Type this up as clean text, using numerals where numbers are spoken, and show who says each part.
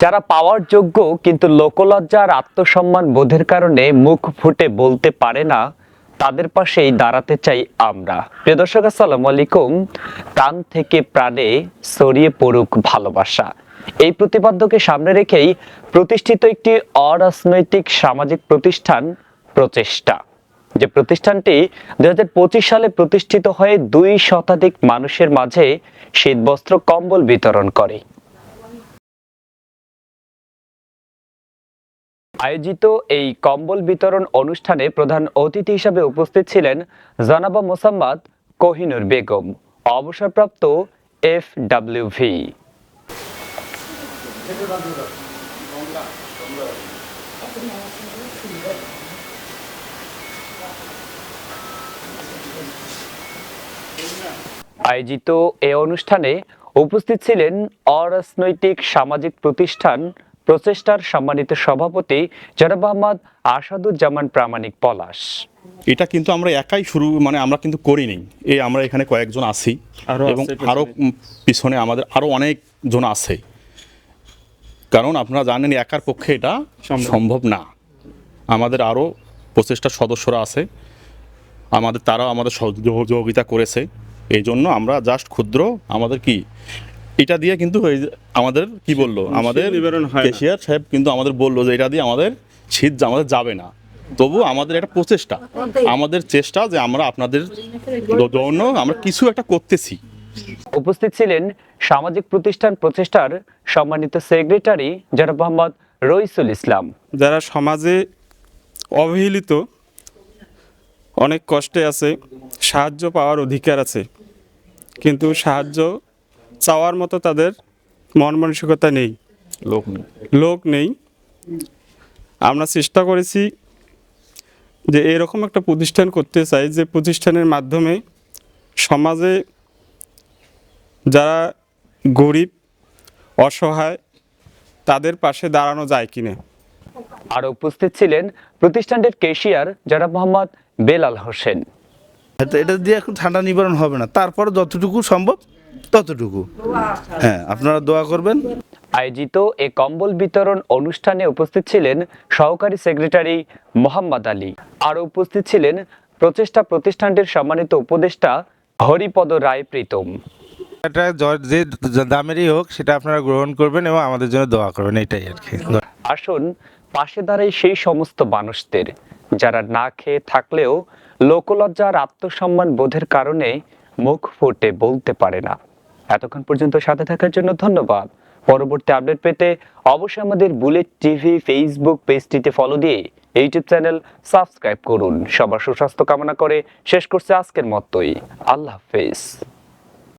Speaker 1: যারা পাওয়ার যোগ্য কিন্তু লোকলজ্জা আর আত্মসম্মান বোধের কারণে মুখ ফুটে বলতে পারে না, তাদের পাশেই দাঁড়াতে চাই আমরা। প্রিয় দর্শক, আসসালামু আলাইকুম। প্রাণ থেকে প্রাণে ছড়িয়ে পড়ুক ভালোবাসা, এই প্রতিপাদ্যকে সামনে রেখেই প্রতিষ্ঠিত একটি অরাজনৈতিক সামাজিক প্রতিষ্ঠান প্রচেষ্টা, যে প্রতিষ্ঠানটি 2025 সালে প্রতিষ্ঠিত হয়ে 2 শতাধিক মানুষের মাঝে শীতবস্ত্র কম্বল বিতরণ করে। আয়োজিত এই কম্বল বিতরণ অনুষ্ঠানে প্রধান অতিথি হিসেবে উপস্থিত ছিলেন জনাবা মোসাম্মদ কোহিনুর বেগম, অবসরপ্রাপ্ত FWV। আয়োজিত এ অনুষ্ঠানে উপস্থিত ছিলেন অরাজনৈতিক সামাজিক প্রতিষ্ঠান প্রচেষ্টার সম্মানিত সভাপতি জনাব মোহাম্মদ আসাদুজ্জামান প্রামাণিক পলাশ।
Speaker 2: এটা কিন্তু আমরা একাই শুরু, আমরা কিন্তু করিনি। আমরা এখানে কয়েকজন আছি এবং আরো পিছনে আমাদের আরো অনেকজন আছে, কারণ আপনারা জানেন একার পক্ষে এটা সম্ভব না। আমাদের আরো প্রচেষ্টার সদস্যরা আছে, তারাও আমাদের সহযোগিতা করেছে। এই জন্য আমরা জাস্ট ক্ষুদ্র আমাদের কি এটা দিয়ে কিন্তু আমাদের কি বললো আমাদের কেশিয়ার সাহেব কিন্তু আমাদের বললো যে এটা দিয়ে আমাদের শীত আমাদের যাবে না। তবু আমাদের একটা প্রচেষ্টা, আমাদের চেষ্টা যে আমরা আপনাদের জন্য আমরা কিছু একটা করতেছি।
Speaker 1: উপস্থিত ছিলেন সামাজিক প্রতিষ্ঠান প্রচেষ্টার সম্মানিত সেক্রেটারি জনাব মোহাম্মদ রইসুল ইসলাম।
Speaker 3: যারা সমাজে অবহেলিত, অনেক কষ্টে আছে, সাহায্য পাওয়ার অধিকার আছে, কিন্তু সাহায্য চাওয়ার মতো তাদের মন মানসিকতা নেই, লোক নেই। আমরা চেষ্টা করেছি যে এরকম একটা প্রতিষ্ঠান করতে চাই, যে প্রতিষ্ঠানের মাধ্যমে সমাজে যারা গরিব অসহায় তাদের পাশে দাঁড়ানো যায় কিনা।
Speaker 1: আর উপস্থিত ছিলেন প্রতিষ্ঠানটির কেশিয়ার জনাব মোহাম্মদ বেলাল হোসেন।
Speaker 4: এটা দিয়ে এখন ঠান্ডা নিবারণ হবে না, তারপর যতটুকু সম্ভব ততটুকু। হ্যাঁ, আপনারা দোয়া করবেন।
Speaker 1: আয়োজিত এ কম্বল বিতরণ অনুষ্ঠানে উপস্থিত ছিলেন সহকারী সেক্রেটারি মোহাম্মদ আলী। আর উপস্থিত ছিলেন প্রচেষ্টা প্রতিষ্ঠানটির সম্মানিত উপদেষ্টা হরিপদ রায় প্রীতম।
Speaker 4: এটা যে দামেরই হোক সেটা আপনারা গ্রহণ করবেন এবং আমাদের জন্য দোয়া করবেন, এটাই আর কি।
Speaker 1: আসুন পাশে দাঁড়াই সেই সমস্ত মানুষদের যারা না খেয়ে থাকলেও লোকলজ্জার আত্মসম্মান বোধের কারণে মুখ ফুটে বলতে পারে না। এতক্ষণ পর্যন্ত সাথে থাকার জন্য ধন্যবাদ। পরবর্তী আপডেট পেতে অবশ্যই আমাদের বুলেট টিভি ফেসবুক পেজটিতে ফলো দিয়ে ইউটিউব চ্যানেল সাবস্ক্রাইব করুন। সবার সুস্বাস্থ্য কামনা করে শেষ করছে আজকের মতোই। আল্লাহ হাফেজ।